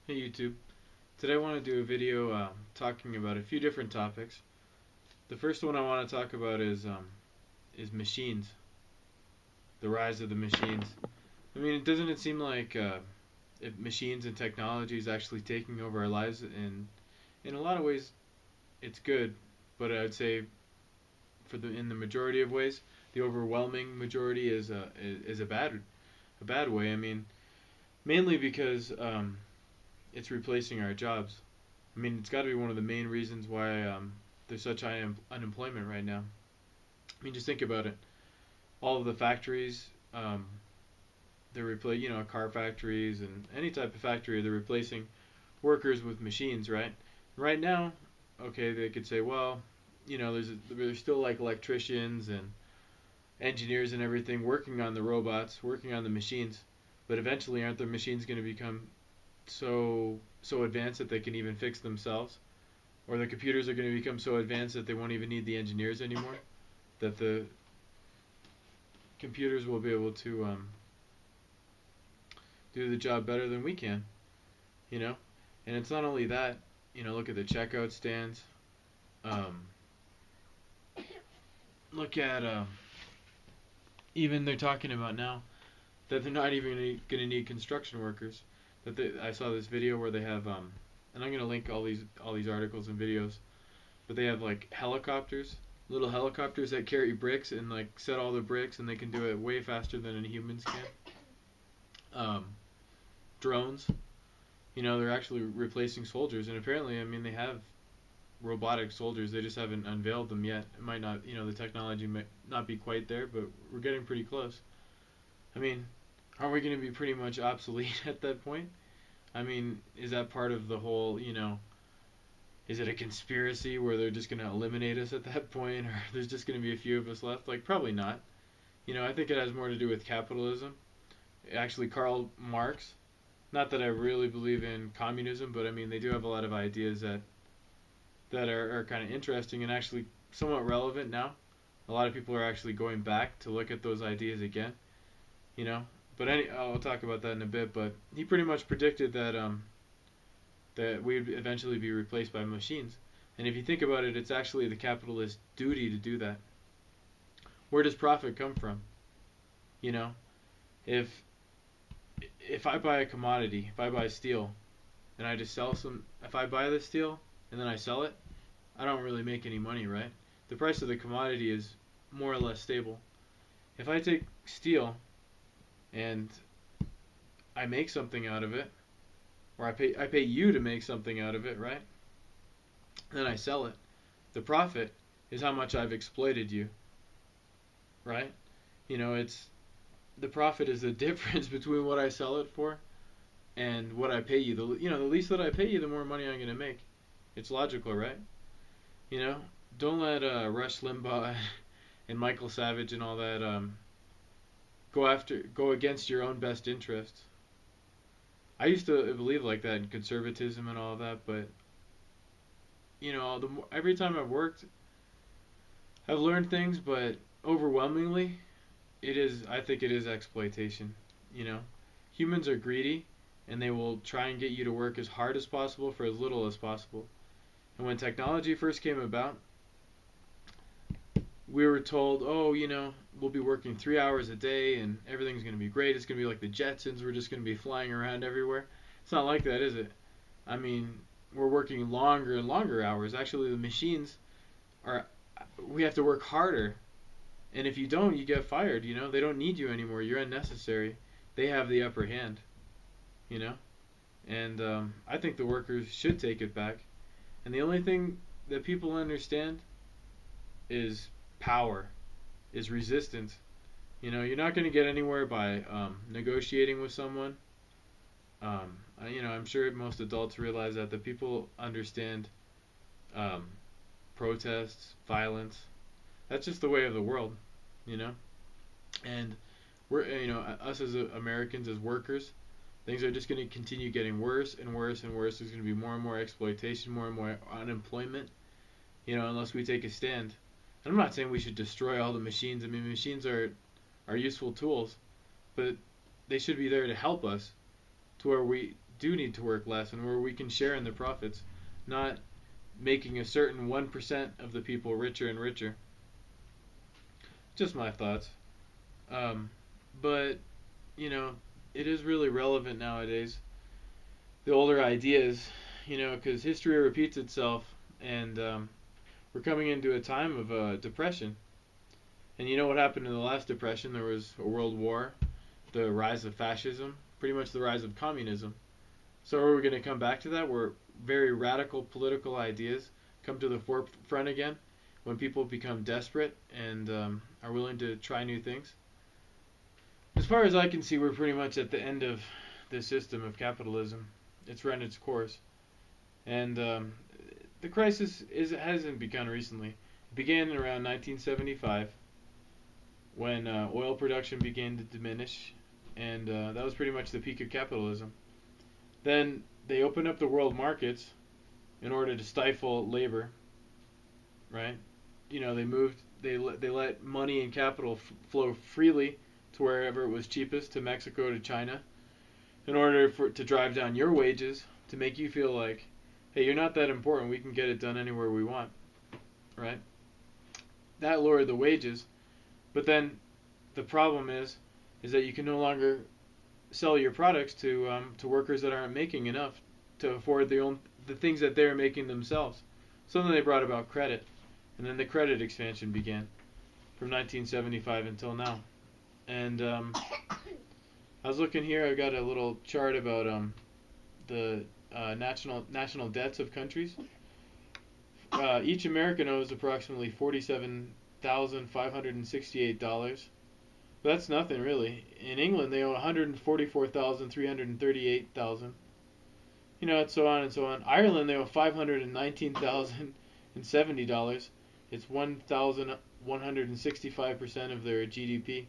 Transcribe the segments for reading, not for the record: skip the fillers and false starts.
Hey YouTube. Today I want to do a video talking about a few different topics. The first one I want to talk about is machines, the rise of the machines. I mean, doesn't it seem like if machines and technology is actually taking over our lives, and in a lot of ways it's good, but I would say in the majority of ways, the overwhelming majority is a bad way. I mean, mainly because it's replacing our jobs. I mean, it's got to be one of the main reasons why there's such high unemployment right now. I mean, just think about it. All of the factories, they're car factories and any type of factory, they're replacing workers with machines, right? Right now, okay, they could say, well, there's still like electricians and engineers and everything working on the robots, working on the machines, but eventually, aren't the machines going to become so advanced that they can even fix themselves? Or the computers are going to become so advanced that they won't even need the engineers anymore? That the computers will be able to do the job better than we can, you know? And it's not only that, look at the checkout stands. Um, Look at, even they're talking about now that they're not even going to need construction workers. I saw this video where they have, and I'm going to link all these articles and videos, but they have like helicopters, little helicopters that carry bricks and like set all the bricks, and they can do it way faster than any humans can. Um, Drones, they're actually replacing soldiers, and apparently, I mean, they have robotic soldiers. They just haven't unveiled them yet. It might not, the technology might not be quite there, but we're getting pretty close. I mean, aren't we going to be pretty much obsolete at that point? I mean, is that part of the whole, is it a conspiracy where they're just going to eliminate us at that point, or there's just going to be a few of us left? Like, probably not. I think it has more to do with capitalism. Actually, Karl Marx, not that I really believe in communism, but I mean, they do have a lot of ideas that are kind of interesting and actually somewhat relevant now. A lot of people are actually going back to look at those ideas again, you know. But I'll talk about that in a bit. But he pretty much predicted that we'd eventually be replaced by machines. And if you think about it, it's actually the capitalist's duty to do that. Where does profit come from? You know, if if I buy a commodity, if I buy steel, and I just if I buy the steel and then I sell it, I don't really make any money, right? The price of the commodity is more or less stable. If I take steel and I make something out of it, or I pay you to make something out of it, right? And then I sell it. The profit is how much I've exploited you, right? It's the profit is the difference between what I sell it for and what I pay you. The least that I pay you, the more money I'm going to make. It's logical, right? You know, don't let Rush Limbaugh and Michael Savage and all that go against your own best interests. I used to believe like that in conservatism and all of that, but every time I've worked, I've learned things, but overwhelmingly, I think it is exploitation. You know, humans are greedy, and they will try and get you to work as hard as possible for as little as possible. And when technology first came about, we were told, oh, we'll be working 3 hours a day and everything's going to be great. It's going to be like the Jetsons. We're just going to be flying around everywhere. It's not like that, is it? I mean, we're working longer and longer hours. Actually, the machines are, we have to work harder. And if you don't, you get fired. They don't need you anymore. You're unnecessary. They have the upper hand, you know? And I think the workers should take it back. And the only thing that people understand is power, is resistance. You're not going to get anywhere by negotiating with someone. I'm sure most adults realize that the people understand um, protests, violence. That's just the way of the world, you know. And us as Americans, as workers, things are just going to continue getting worse and worse and worse. There's going to be more and more exploitation, more and more unemployment, unless we take a stand. And I'm not saying we should destroy all the machines. I mean, machines are useful tools, but they should be there to help us to where we do need to work less and where we can share in the profits, not making a certain 1% of the people richer and richer. Just my thoughts. Um, but, you know, it is really relevant nowadays. The older ideas, because history repeats itself, and we're coming into a time of depression. And you know what happened in the last depression? There was a world war, the rise of fascism, pretty much the rise of communism. So are we going to come back to that, where very radical political ideas come to the forefront again when people become desperate and are willing to try new things? As far as I can see, we're pretty much at the end of the system of capitalism. It's run its course. And the crisis hasn't begun recently. It began around 1975 when oil production began to diminish, and that was pretty much the peak of capitalism. Then they opened up the world markets in order to stifle labor, right? They let money and capital flow freely to wherever it was cheapest, to Mexico, to China, in order to drive down your wages, to make you feel like, hey, you're not that important, we can get it done anywhere we want, right? That lowered the wages, but then the problem is that you can no longer sell your products to workers that aren't making enough to afford the things that they're making themselves. So then they brought about credit, and then the credit expansion began from 1975 until now. And I was looking here. I got a little chart about the national debts of countries. Each American owes approximately $47,568. That's nothing really. In England, they owe $144,338. And so on and so on. Ireland, they owe $519,070. It's 1,165% of their GDP.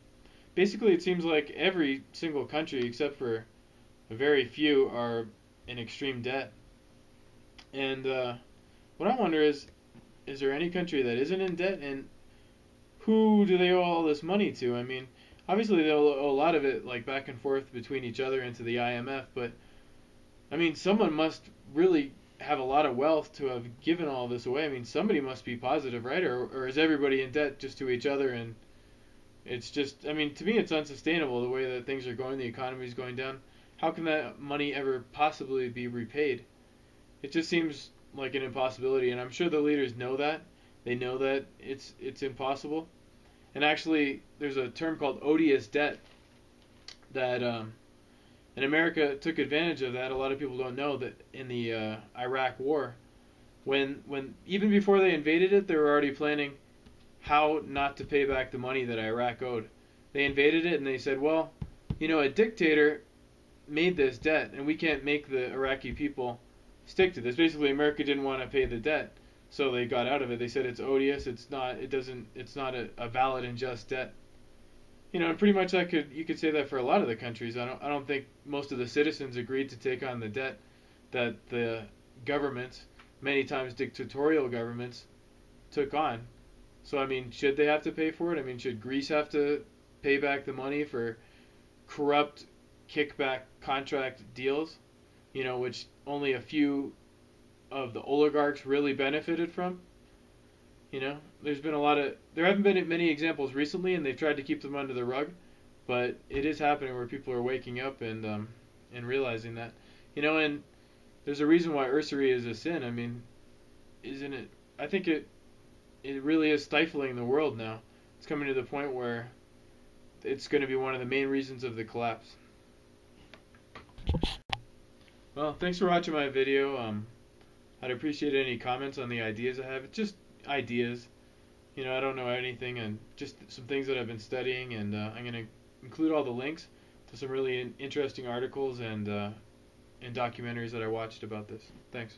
Basically, it seems like every single country, except for a very few, are in extreme debt. And what I wonder is there any country that isn't in debt, and who do they owe all this money to? I mean, obviously they'll owe a lot of it like back and forth between each other and to the IMF, but I mean, someone must really have a lot of wealth to have given all this away. I mean, somebody must be positive, right? Or is everybody in debt just to each other? And it's just, I mean, to me, it's unsustainable the way that things are going. The economy is going down. How can that money ever possibly be repaid? It just seems like an impossibility, and I'm sure the leaders know that. They know that it's impossible. And actually, there's a term called odious debt that, and America took advantage of that. A lot of people don't know that in the Iraq War, when even before they invaded it, they were already planning how not to pay back the money that Iraq owed. They invaded it and they said, well, a dictator made this debt and we can't make the Iraqi people stick to this. Basically, America didn't want to pay the debt, so they got out of it. They said it's odious, it's not a valid and just debt. And pretty much you could say that for a lot of the countries. I don't think most of the citizens agreed to take on the debt that the governments, many times dictatorial governments, took on. So I mean, should they have to pay for it? I mean, should Greece have to pay back the money for corrupt kickback contract deals, which only a few of the oligarchs really benefited from? There haven't been many examples recently, and they've tried to keep them under the rug, but it is happening where people are waking up and realizing that, and there's a reason why usury is a sin. I mean, isn't it? I think it really is stifling the world now. It's coming to the point where it's going to be one of the main reasons of the collapse. Well, thanks for watching my video. I'd appreciate any comments on the ideas I have. It's just ideas. I don't know anything, and just some things that I've been studying, and I'm going to include all the links to some really interesting articles and documentaries that I watched about this. Thanks.